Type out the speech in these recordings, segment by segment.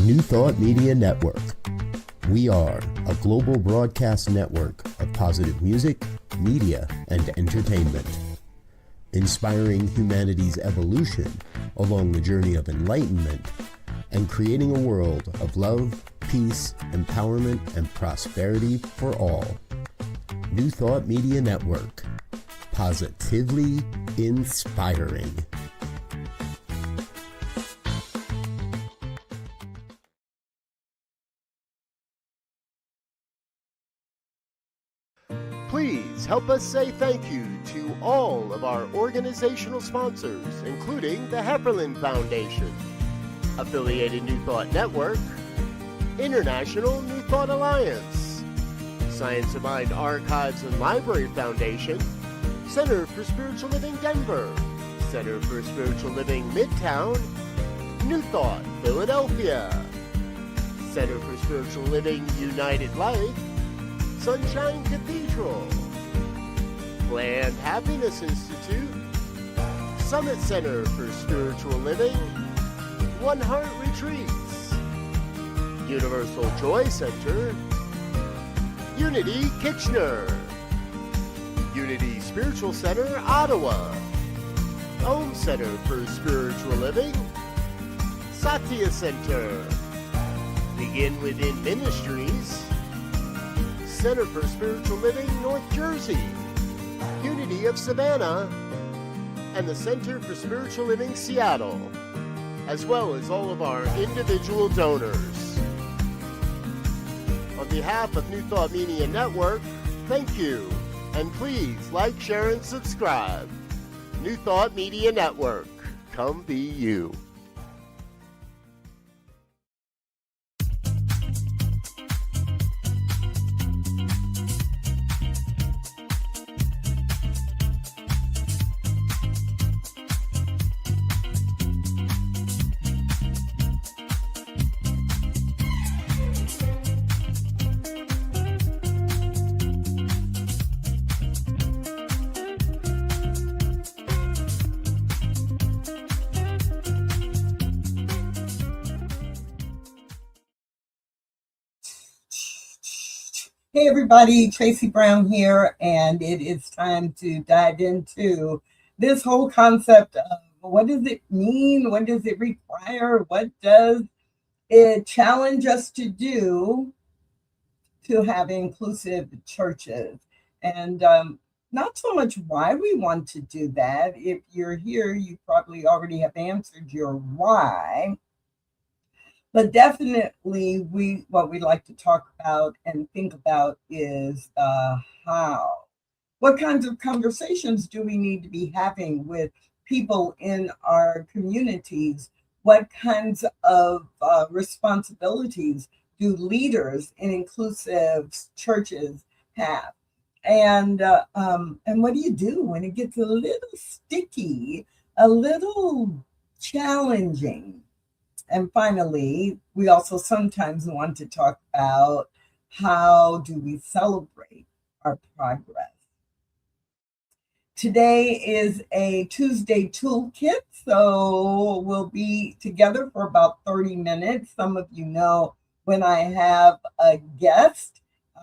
New Thought Media Network. We are a global broadcast network of positive music, media, and entertainment, inspiring humanity's evolution along the journey of enlightenment and creating a world of love, peace, empowerment, and prosperity for all. New Thought Media Network. Positively inspiring. Please help us say thank you to all of our organizational sponsors, including the Hefferland Foundation, Affiliated New Thought Network, International New Thought Alliance, Science of Mind Archives and Library Foundation, Center for Spiritual Living Denver, Center for Spiritual Living Midtown, New Thought Philadelphia, Center for Spiritual Living United Life, Sunshine Cathedral, Planned Happiness Institute, Summit Center for Spiritual Living, One Heart Retreats, Universal Joy Center, Unity Kitchener, Unity Spiritual Center Ottawa, Home Center for Spiritual Living, Satya Center, Begin Within Ministries, Center for Spiritual Living North Jersey, Unity of Savannah, and the Center for Spiritual Living Seattle, as well as all of our individual donors. On behalf of New Thought Media Network, thank you, and please like, share, and subscribe. New Thought Media Network, come be you. Hey everybody, Tracy Brown here, and it is time to dive into this whole concept of what does it mean, what does it require, what does it challenge us to do to have inclusive churches, and not so much why we want to do that. If you're here, you probably already have answered your why. But definitely, what we like to talk about and think about is the how. What kinds of conversations do we need to be having with people in our communities? What kinds of responsibilities do leaders in inclusive churches have? And what do you do when it gets a little sticky, a little challenging? And finally, we also sometimes want to talk about how do we celebrate our progress. Today is a Tuesday toolkit, so we'll be together for about 30 minutes. Some of you know when I have a guest,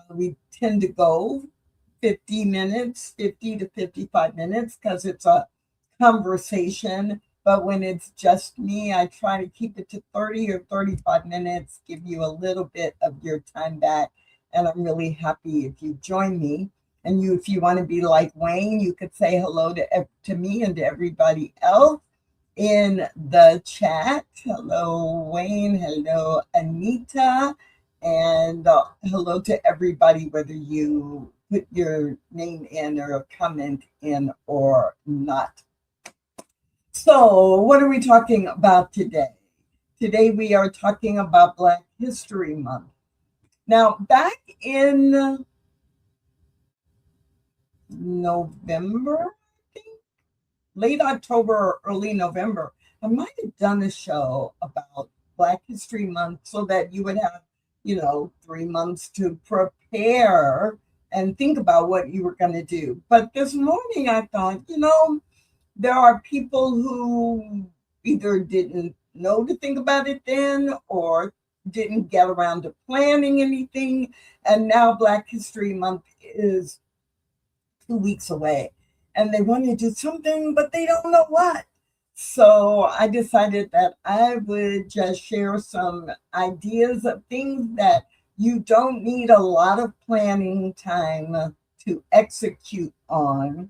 we tend to go 50 to 55 minutes because it's a conversation. But when it's just me, I try to keep it to 30 or 35 minutes, give you a little bit of your time back. And I'm really happy if you join me. And if you want to be like Wayne, you could say hello to me and to everybody else in the chat. Hello, Wayne. Hello, Anita. And hello to everybody, whether you put your name in or comment in or not. So what are we talking about today? Today we are talking about Black History Month. Now, back in November, I think, late October or early November, I might have done a show about Black History Month so that you would have, 3 months to prepare and think about what you were going to do. But this morning I thought, there are people who either didn't know to think about it then or didn't get around to planning anything. And now Black History Month is 2 weeks away. And they want to do something, but they don't know what. So I decided that I would just share some ideas of things that you don't need a lot of planning time to execute on.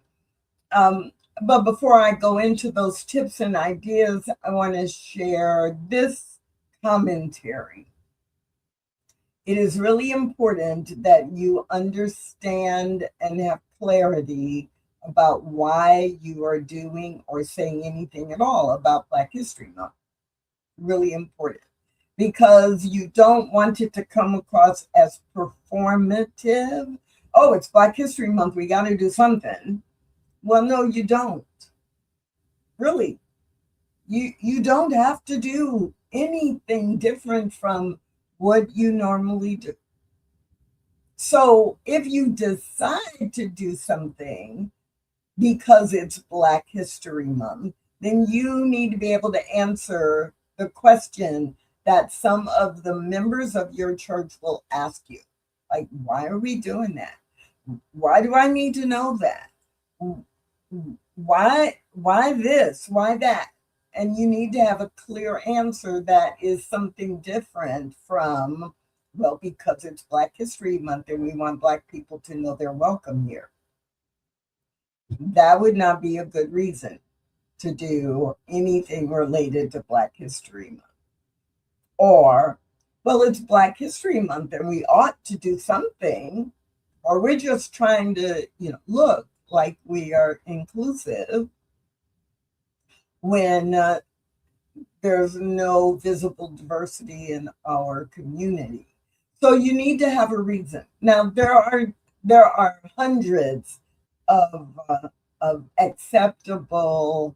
But before I go into those tips and ideas, I want to share this commentary. It is really important that you understand and have clarity about why you are doing or saying anything at all about Black History Month. Really important, because you don't want it to come across as performative. Oh, it's Black History Month, we got to do something. Well, no, you don't. Really, you don't have to do anything different from what you normally do. So if you decide to do something because it's Black History Month, then you need to be able to answer the question that some of the members of your church will ask you. Like, why are we doing that? Why do I need to know that? Why this? Why that? And you need to have a clear answer that is something different from, well, because it's Black History Month and we want Black people to know they're welcome here. That would not be a good reason to do anything related to Black History Month. Or, well, it's Black History Month and we ought to do something, or we're just trying to, look like we are inclusive when there's no visible diversity in our community. So you need to have a reason. Now there are hundreds of acceptable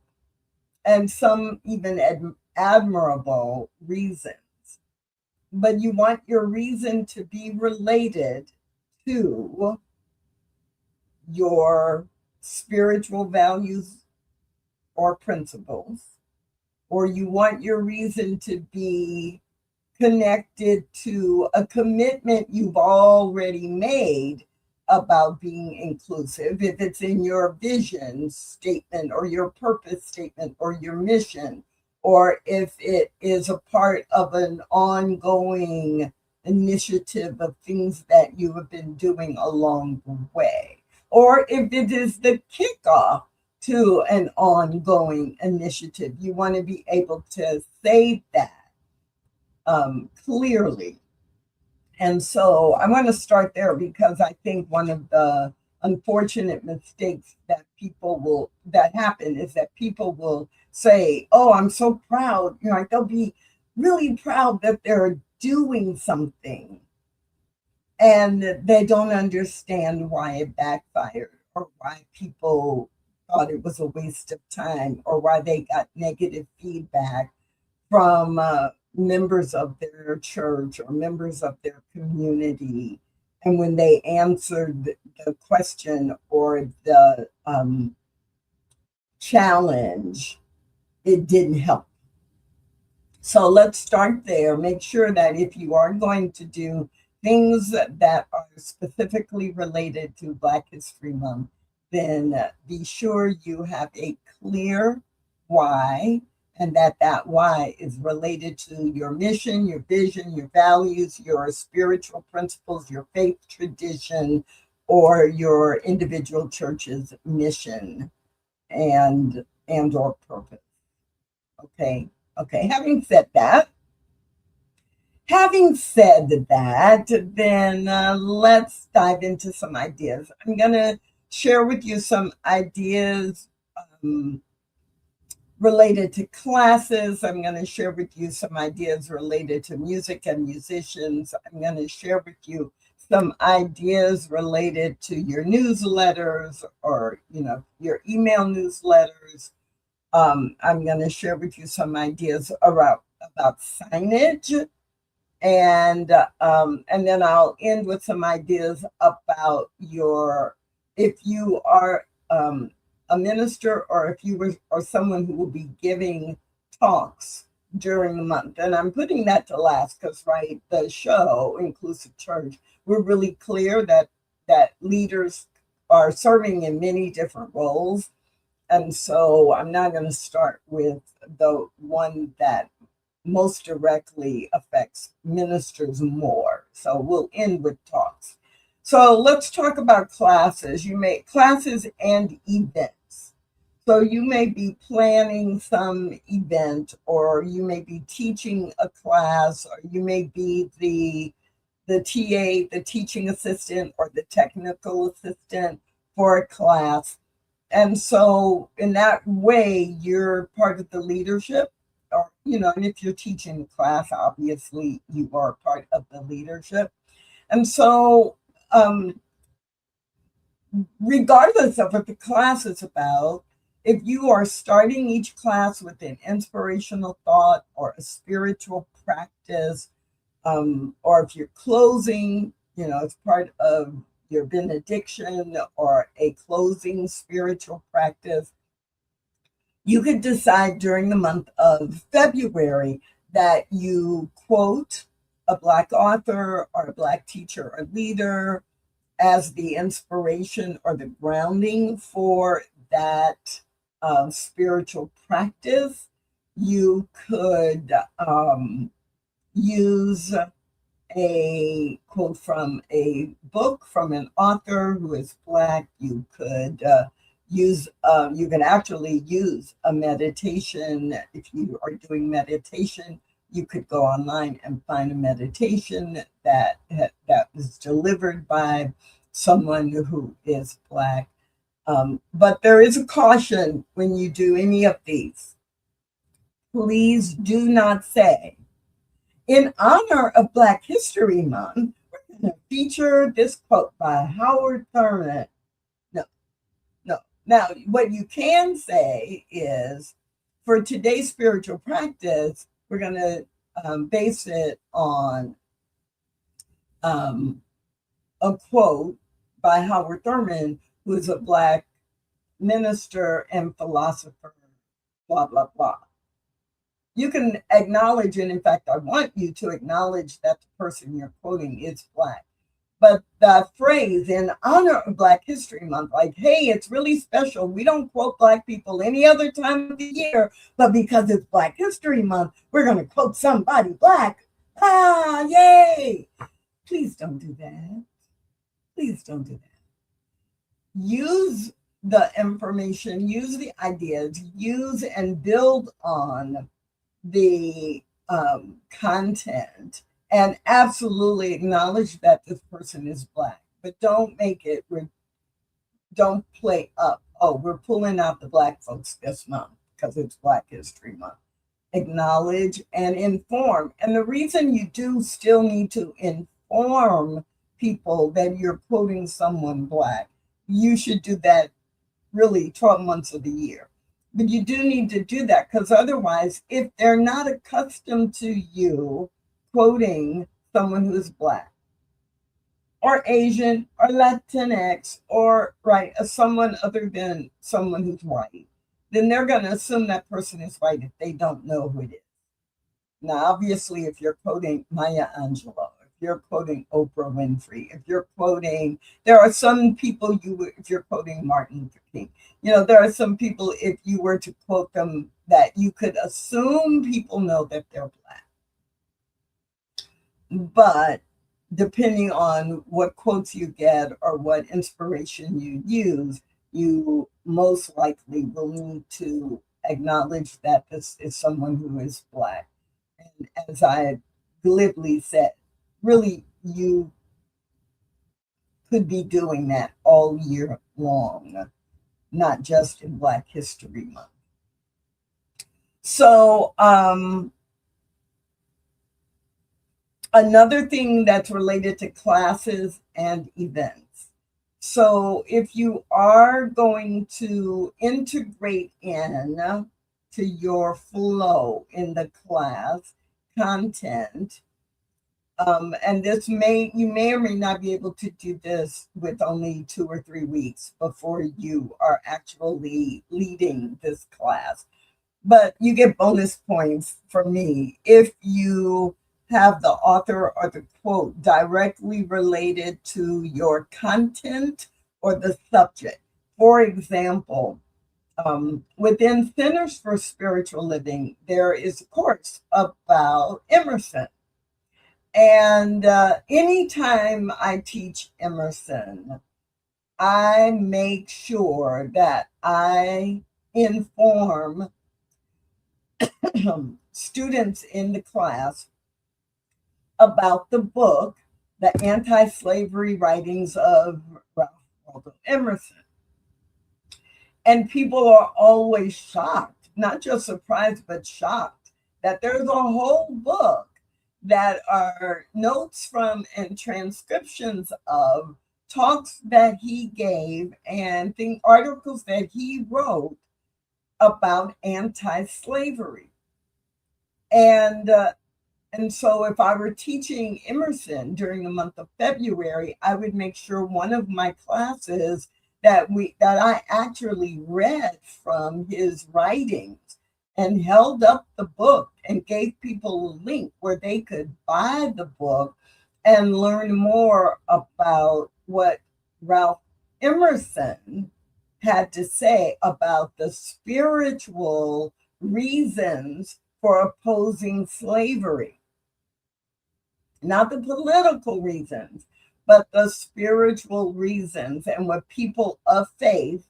and some even admirable reasons, but you want your reason to be related to your spiritual values or principles, or you want your reason to be connected to a commitment you've already made about being inclusive, if it's in your vision statement or your purpose statement or your mission, or if it is a part of an ongoing initiative of things that you have been doing along the way, or if it is the kickoff to an ongoing initiative. You want to be able to say that clearly. And so I want to start there, because I think one of the unfortunate mistakes that happen is that people will say, oh, I'm so proud. Like they'll be really proud that they're doing something, and they don't understand why it backfired, or why people thought it was a waste of time, or why they got negative feedback from members of their church or members of their community. And when they answered the question or the challenge, it didn't help. So let's start there. Make sure that if you are going to do things that are specifically related to Black History Month, then be sure you have a clear why, and that why is related to your mission, your vision, your values, your spiritual principles, your faith tradition, or your individual church's mission and or purpose. Okay. Having said that, then let's dive into some ideas. I'm going to share with you some ideas related to classes. I'm going to share with you some ideas related to music and musicians. I'm going to share with you some ideas related to your newsletters, or your email newsletters. I'm going to share with you some ideas about signage, and then I'll end with some ideas about if you are a minister, or if you were, or someone who will be giving talks during the month. And I'm putting that to last because, right, the show, Inclusive Church, we're really clear that leaders are serving in many different roles. And so I'm not going to start with the one that most directly affects ministers more. So we'll end with talks. So let's talk about classes. You may classes and events. So you may be planning some event, or you may be teaching a class, or you may be the TA, the teaching assistant, or the technical assistant for a class. And so in that way, you're part of the leadership, or, and if you're teaching the class, obviously you are part of the leadership. And so, regardless of what the class is about, if you are starting each class with an inspirational thought or a spiritual practice, or if you're closing, as part of your benediction or a closing spiritual practice, you could decide during the month of February that you quote a Black author or a Black teacher or leader as the inspiration or the grounding for that spiritual practice. You could use a quote from a book from an author who is Black. You could you can actually use a meditation. If you are doing meditation, you could go online and find a meditation that was delivered by someone who is Black. But there is a caution when you do any of these. Please do not say, in honor of Black History Month, we're going to feature this quote by Howard Thurman. No. Now, what you can say is, for today's spiritual practice, we're going to base it on a quote by Howard Thurman, who is a Black minister and philosopher, blah, blah, blah. You can acknowledge, and in fact, I want you to acknowledge that the person you're quoting is Black. But the phrase, in honor of Black History Month, like, hey, it's really special. We don't quote Black people any other time of the year, but because it's Black History Month, we're going to quote somebody Black. Ah, yay. Please don't do that. Please don't do that. Use the information, use the ideas, use and build on the content, and absolutely acknowledge that this person is Black, but don't don't play up, oh, we're pulling out the Black folks this month because it's Black History Month. Acknowledge and inform. And the reason you do still need to inform people that you're quoting someone Black, you should do that really 12 months of the year. But you do need to do that, because otherwise, if they're not accustomed to you quoting someone who's Black or Asian or Latinx or someone other than someone who's white, then they're going to assume that person is white if they don't know who it is. Now, obviously, if you're quoting Maya Angelou, if you're quoting Oprah Winfrey, if you're quoting, there are some people if you're quoting Martin Luther King, there are some people, if you were to quote them, that you could assume people know that they're Black. But depending on what quotes you get or what inspiration you use, you most likely will need to acknowledge that this is someone who is Black. And as I glibly said, really, you could be doing that all year long, not just in Black History Month. So, another thing that's related to classes and events. So if you are going to integrate in to your flow in the class content, and you may or may not be able to do this with only 2 or 3 weeks before you are actually leading this class. but you get bonus points from me if you have the author or the quote directly related to your content or the subject. For example, within Centers for Spiritual Living, there is a course about Emerson. And anytime I teach Emerson, I make sure that I inform students in the class about the book, The Anti-Slavery Writings of Ralph Waldo Emerson. And people are always shocked, not just surprised, but shocked that there's a whole book that are notes from and transcriptions of talks that he gave and articles that he wrote about anti-slavery. And so if I were teaching Emerson during the month of February, I would make sure one of my classes that I actually read from his writings and held up the book and gave people a link where they could buy the book and learn more about what Ralph Emerson had to say about the spiritual reasons for opposing slavery. Not the political reasons, but the spiritual reasons and what people of faith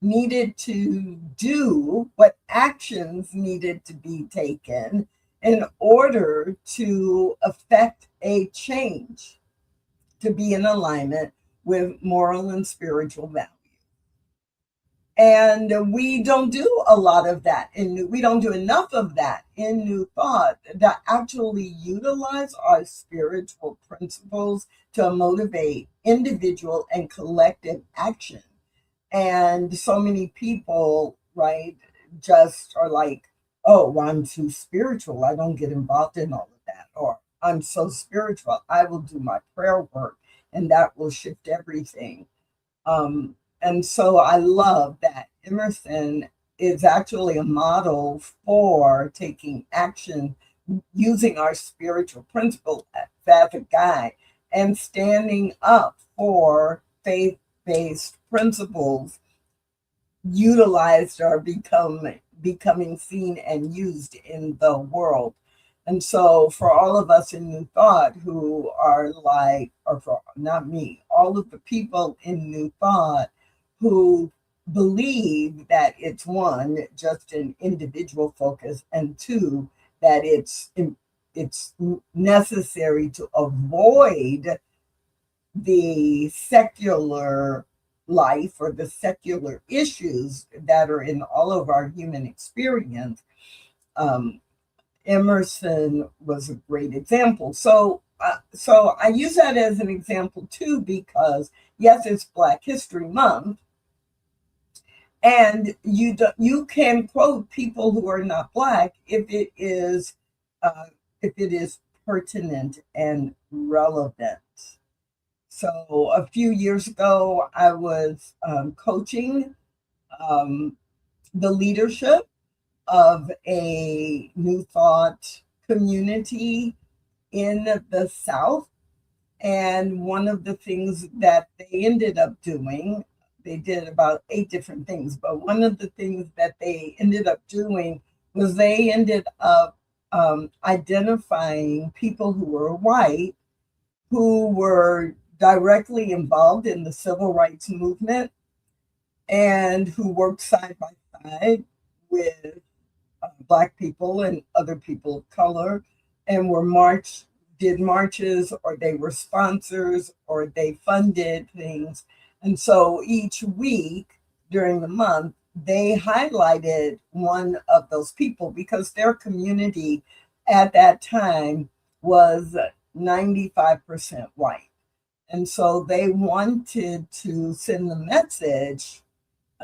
needed to do, what actions needed to be taken in order to affect a change, to be in alignment with moral and spiritual values. And we don't do a lot of that we don't do enough of that in New Thought that actually utilize our spiritual principles to motivate individual and collective action. And so many people, right, just are like, oh, well, I'm too spiritual, I don't get involved in all of that. Or I'm so spiritual, I will do my prayer work and that will shift everything. And so I love that Emerson is actually a model for taking action using our spiritual principle as a guide and standing up for faith-based principles utilized or becoming seen and used in the world. And so for all of us in New Thought who are like, or for not me, all of the people in New Thought who believe that it's one, just an individual focus, and two, that it's necessary to avoid the secular life or the secular issues that are in all of our human experience. Emerson was a great example. So I use that as an example too, because yes, it's Black History Month, and you can quote people who are not Black if it is pertinent and relevant. So a few years ago, I was coaching the leadership of a New Thought community in the South. And one of the things that they ended up doing, they did about 8 different things, but one of the things that they ended up doing was they ended up identifying people who were white, who were directly involved in the civil rights movement and who worked side by side with Black people and other people of color, and did marches, or they were sponsors, or they funded things. And so each week during the month, they highlighted one of those people because their community at that time was 95% white. And so they wanted to send the message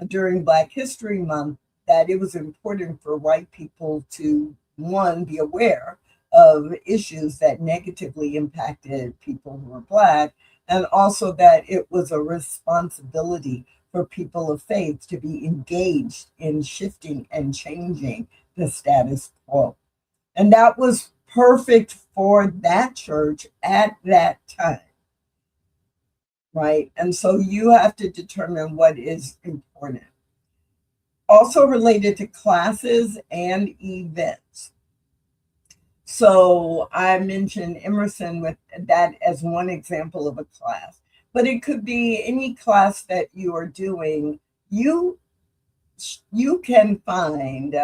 during Black History Month that it was important for white people to, one, be aware of issues that negatively impacted people who were Black, and also that it was a responsibility for people of faith to be engaged in shifting and changing the status quo. And that was perfect for that church at that time, right? And so you have to determine what is important. Also related to classes and events. So I mentioned Emerson with that as one example of a class, but it could be any class that you are doing. You can find,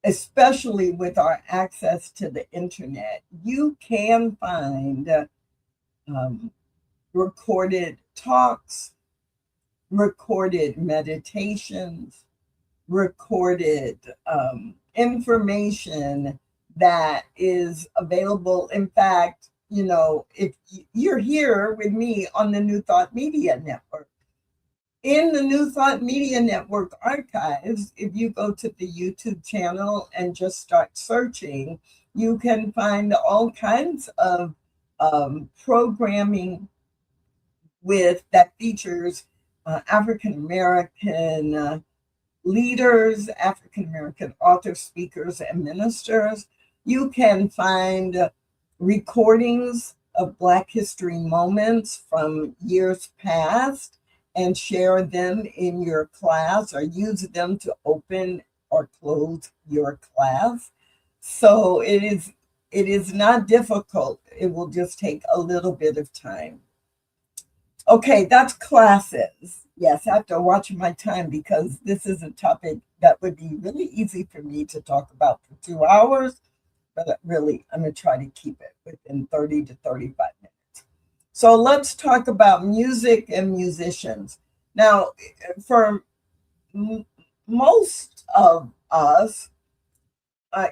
especially with our access to the internet, you can find recorded talks, recorded meditations, recorded information that is available. In fact, if you're here with me on the New Thought Media Network, in the New Thought Media Network archives, if you go to the YouTube channel and just start searching, you can find all kinds of programming that features African American leaders, African American authors, speakers, and ministers. You can find recordings of Black History moments from years past and share them in your class or use them to open or close your class. So it is not difficult. It will just take a little bit of time. Okay, that's classes. Yes, I have to watch my time because this is a topic that would be really easy for me to talk about for 2 hours, but really I'm going to try to keep it within 30 to 35 minutes. So let's talk about music and musicians. Now, for most of us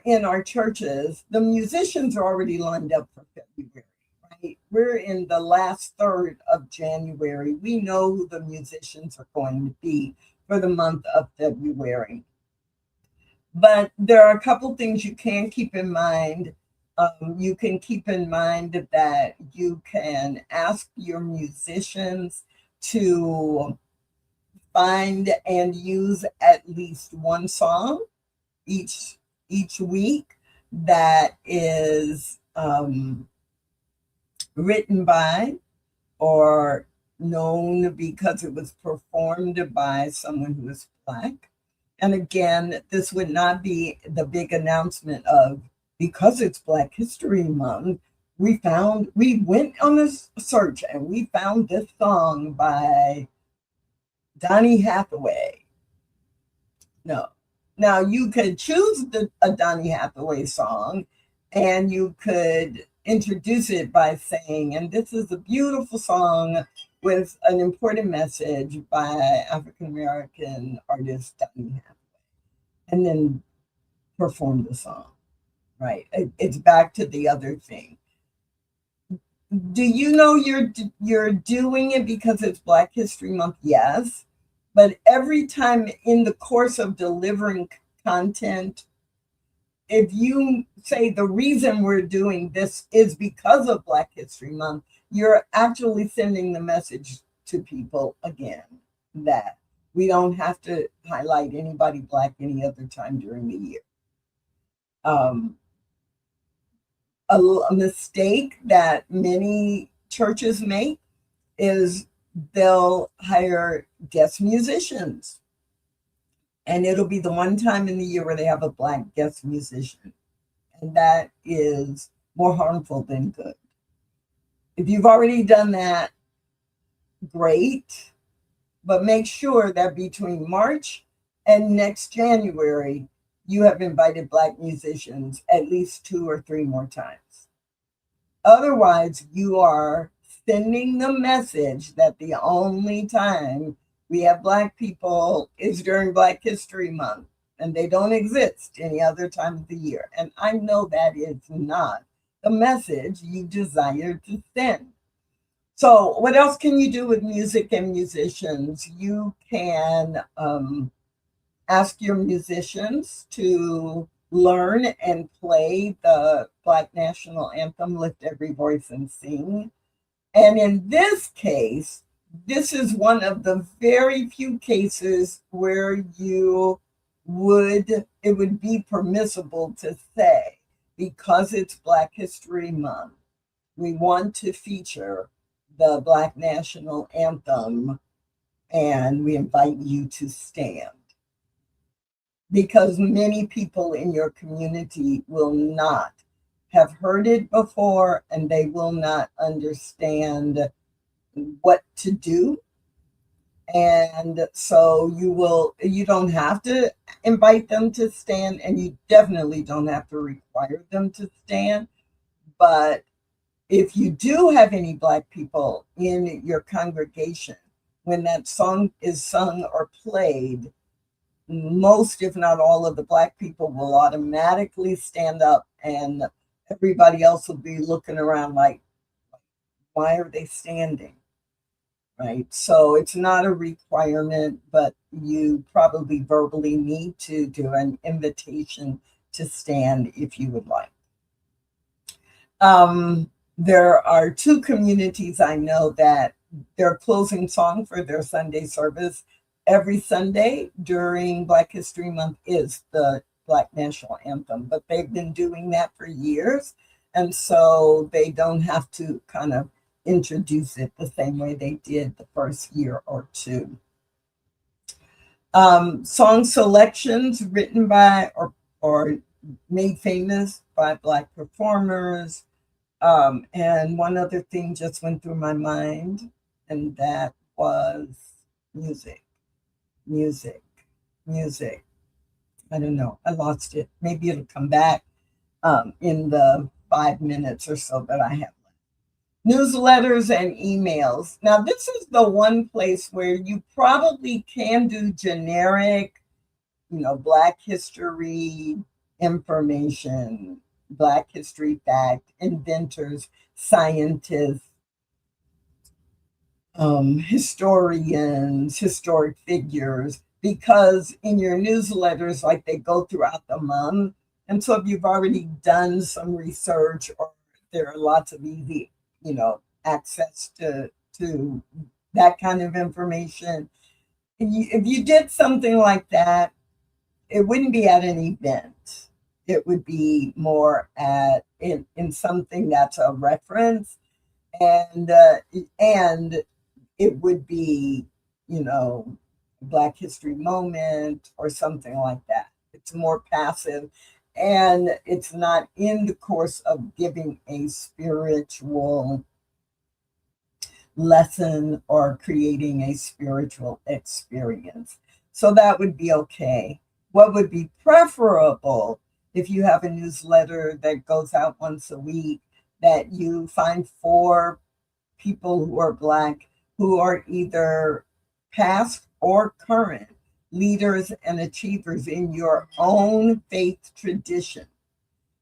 in our churches, the musicians are already lined up for February. Right? We're in the last third of January. We know who the musicians are going to be for the month of February. But there are a couple things you can keep in mind. You can keep in mind that you can ask your musicians to find and use at least one song each week that is written by or known because it was performed by someone who is Black. And again, this would not be the big announcement of, because it's Black History Month, we went on a search and we found this song by Donny Hathaway. No. Now you could choose a Donny Hathaway song and you could introduce it by saying, and this is a beautiful song with an important message by African American artist Donny Hathaway, and then perform the song, right? It's back to the other thing. Do you know you're doing it because it's Black History Month? Yes. But every time in the course of delivering content, if you say the reason we're doing this is because of Black History Month, you're actually sending the message to people again that we don't have to highlight anybody Black any other time during the year. A mistake that many churches make is they'll hire guest musicians. And it'll be the one time in the year where they have a Black guest musician. And that is more harmful than good. If you've already done that, great. But make sure that between March and next January, you have invited Black musicians at least 2 or 3 more times. Otherwise, you are sending the message that the only time we have Black people is during Black History Month, and they don't exist any other time of the year. And I know that is not the message you desire to send. So what else can you do with music and musicians? You can ask your musicians to learn and play the Black National Anthem, Lift Every Voice and Sing. And in this case, this is one of the very few cases where it would be permissible to say, because it's Black History Month, we want to feature the Black National Anthem and we invite you to stand. Because many people in your community will not have heard it before and they will not understand what to do. And so you don't have to invite them to stand, and you definitely don't have to require them to stand. But if you do have any Black people in your congregation, when that song is sung or played, most, if not all, of the Black people will automatically stand up, and everybody else will be looking around like, why are they standing? Right? So it's not a requirement, but you probably verbally need to do an invitation to stand if you would like. There are two communities I know that their closing song for their Sunday service every Sunday during Black History Month is the Black National Anthem, but they've been doing that for years. And so they don't have to kind of introduce it the same way they did the first year or two. Song selections written by or made famous by Black performers. And one other thing just went through my mind, and that was music. I don't know. I lost it. Maybe it'll come back in the 5 minutes or so that I have. Newsletters and emails. Now, this is the one place where you probably can do generic, Black history information, Black history fact, inventors, scientists, historians, historic figures, because in your newsletters, like they go throughout the month. And so if you've already done some research, or there are lots of easy, access to that kind of information, if you did something like that, it wouldn't be at an event. It would be more in something that's a reference, and it would be, Black History Moment or something like that. It's more passive, and it's not in the course of giving a spiritual lesson or creating a spiritual experience. So that would be okay. What would be preferable, if you have a newsletter that goes out once a week, that you find 4 people who are Black, who are either past or current leaders and achievers in your own faith tradition.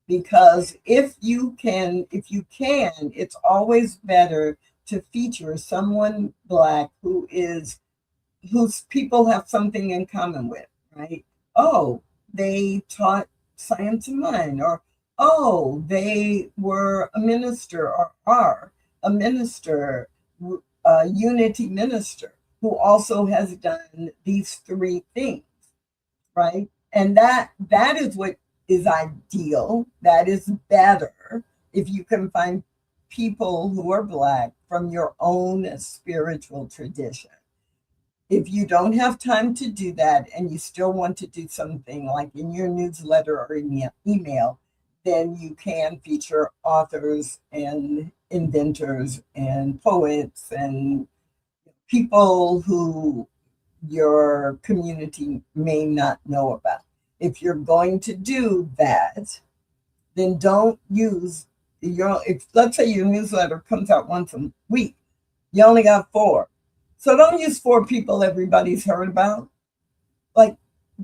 Because if you can, it's always better to feature someone Black whose people have something in common with, right? Oh, they taught science of mind, or oh, they were a minister or are a minister, a unity minister, who also has done these 3 things, right? And that is what is ideal. That is better if you can find people who are Black from your own spiritual tradition. If you don't have time to do that and you still want to do something like in your newsletter or email, then you can feature authors and inventors and poets and people who your community may not know about. If you're going to do that, then don't use if let's say your newsletter comes out once a week, you only got 4. So don't use 4 people everybody's heard about. Like,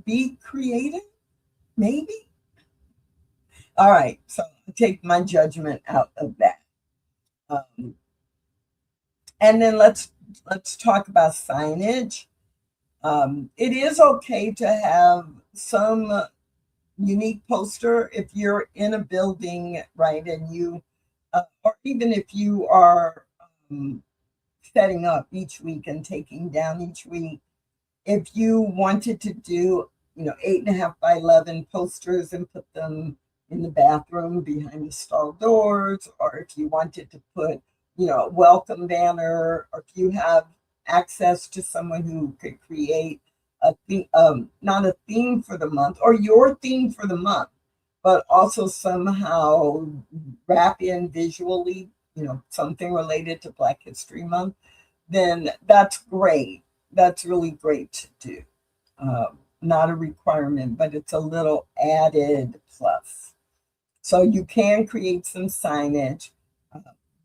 be creative, maybe. All right, so I'll take my judgment out of that. And then let's talk about signage. It is okay to have some unique poster if you're in a building, right? And you, or even if you are setting up each week and taking down each week. If you wanted to do, 8.5 by 11 posters and put them in the bathroom behind the stall doors, or if you wanted to put, a welcome banner, or if you have access to someone who could create a theme, not a theme for the month, or your theme for the month, but also somehow wrap in visually, something related to Black History Month, then that's great. That's really great to do. Not a requirement, but it's a little added plus. So you can create some signage,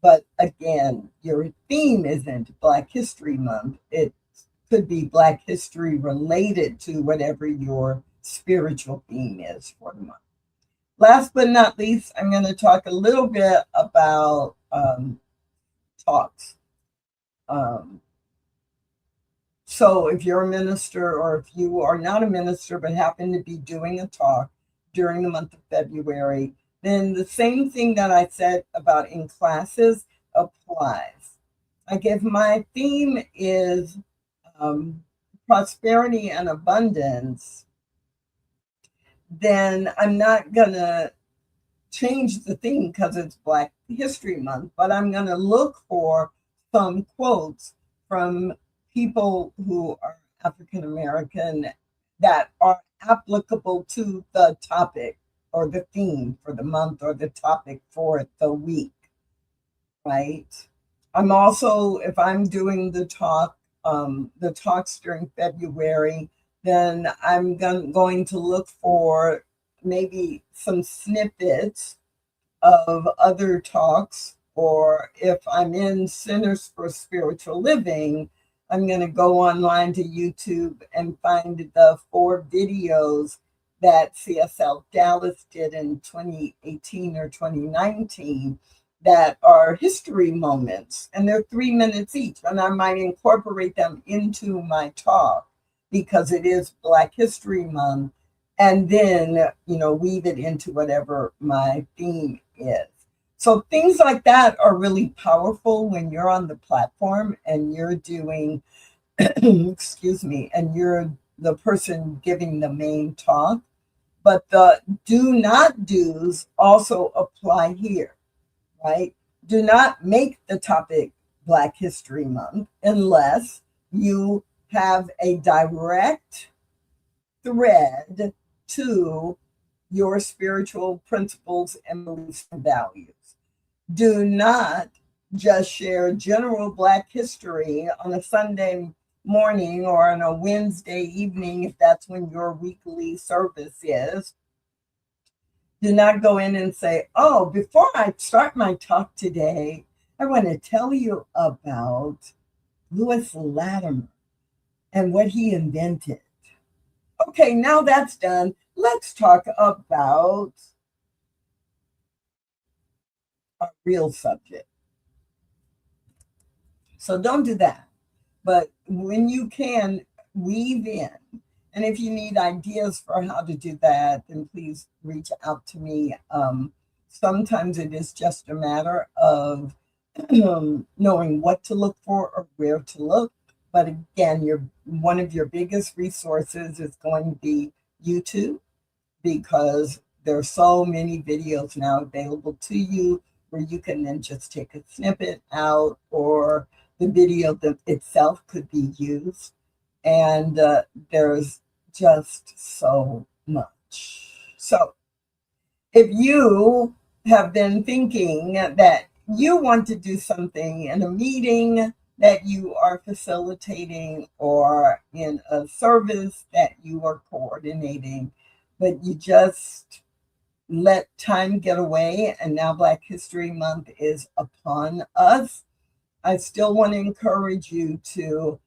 but again, your theme isn't Black History Month. It could be Black history related to whatever your spiritual theme is for the month. Last but not least, I'm going to talk a little bit about talks. So if you're a minister, or if you are not a minister but happen to be doing a talk during the month of February, then the same thing that I said about in classes applies. Like if my theme is prosperity and abundance, then I'm not going to change the theme because it's Black History Month, but I'm going to look for some quotes from people who are African American that are applicable to the topic or the theme for the month or the topic for the week, right? I'm also, if I'm doing the talks during February, then I'm going to look for maybe some snippets of other talks, or if I'm in Centers for Spiritual Living, I'm going to go online to YouTube and find the 4 videos that CSL Dallas did in 2018 or 2019 that are history moments, and they're 3 minutes each, and I might incorporate them into my talk because it is Black History Month, and then, weave it into whatever my theme is. So things like that are really powerful when you're on the platform and you're doing, excuse me, and you're the person giving the main talk. But the do not do's also apply here, right? Do not make the topic Black History Month unless you have a direct thread to your spiritual principles and beliefs and values. Do not just share general Black history on a Sunday morning or on a Wednesday evening, if that's when your weekly service is. Do not go in and say, oh, before I start my talk today, I want to tell you about Lewis Latimer and what he invented. Okay, now that's done. Let's talk about a real subject. So don't do that. But when you can, weave in. And if you need ideas for how to do that, then please reach out to me. Sometimes it is just a matter of knowing what to look for or where to look. But again, one of your biggest resources is going to be YouTube, because there are so many videos now available to you where you can then just take a snippet out, or the video itself could be used. And there's just so much. So if you have been thinking that you want to do something in a meeting that you are facilitating, or in a service that you are coordinating, but you just let time get away and now Black History Month is upon us, I still want to encourage you to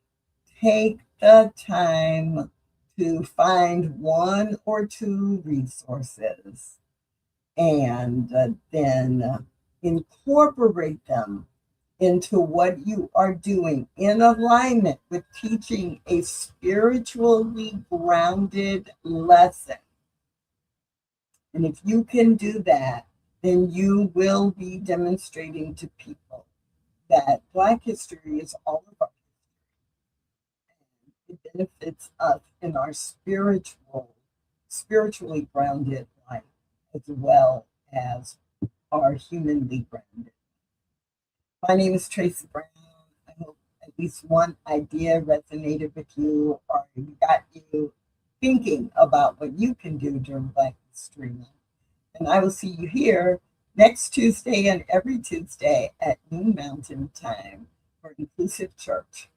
take the time to find 1 or 2 resources and then incorporate them into what you are doing in alignment with teaching a spiritually grounded lesson. And if you can do that, then you will be demonstrating to people that Black history is all of our history. It benefits us in our spiritually grounded life, as well as our humanly grounded. My name is Tracy Brown. I hope at least one idea resonated with you, or got you thinking about what you can do during Black History Month. And I will see you here next Tuesday and every Tuesday at noon Mountain Time for Inclusive Church,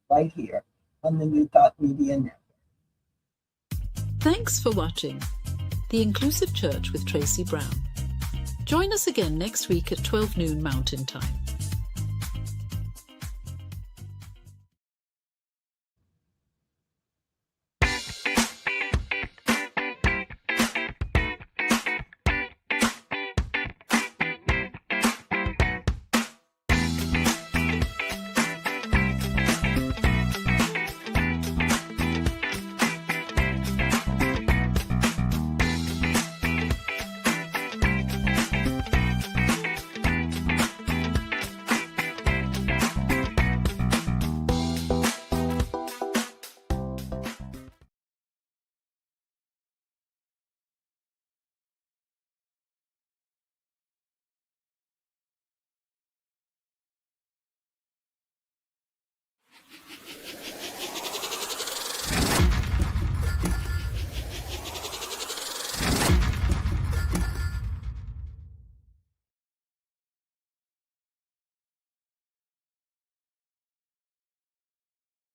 right here on the New Thought Media Network. Thanks for watching The Inclusive Church with Tracy Brown. Join us again next week at 12 noon Mountain Time.